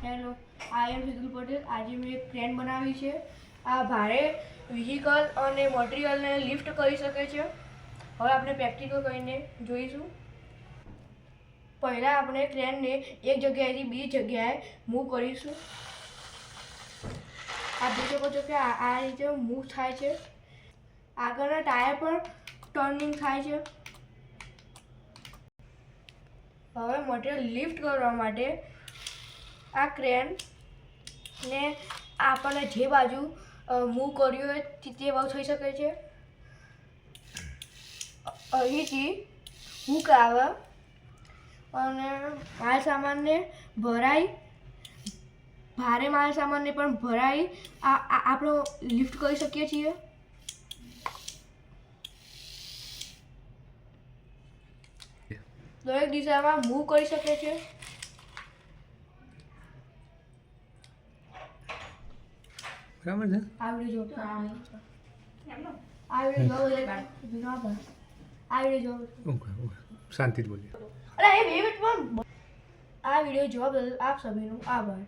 Hello, આઈ એમ સિદ્ધુ પટેલ. આજે મેં એક ક્રેન બનાવી છે. આ ભારે વ્હીકલ અને મટીરિયલને લિફ્ટ કરી શકે છે. હવે આપણે પ્રેક્ટિકલ કરીને જોઈશું. પહેલાં આપણે ક્રેનને એક જગ્યાએથી બીજી જગ્યાએ મૂવ કરીશું. આપ જોઈ શકો છો કે આ રીતે મૂવ થાય છે. આગળના ટાયર પણ ટર્નિંગ થાય છે. હવે મટીરિયલ લિફ્ટ કરવા માટે આ ક્રેનને આપણને જે બાજુ મૂવ કર્યું હોય તે બાજુ થઈ શકે છે. અહીંથી હૂક આવે અને માલ સામાનને ભરાઈ, ભારે માલ સામાનને પણ ભરાઈ આપણે લિફ્ટ કરી શકીએ છીએ. દરેક દિશામાં મૂવ કરી શકે છે. બરાબર છે. આ વિડિયો જો શાંતિથી બોલીએ. અરે એ બે મિનિટ પણ આ વિડિયો જોવા બદલ આપ સભીનો આભાર.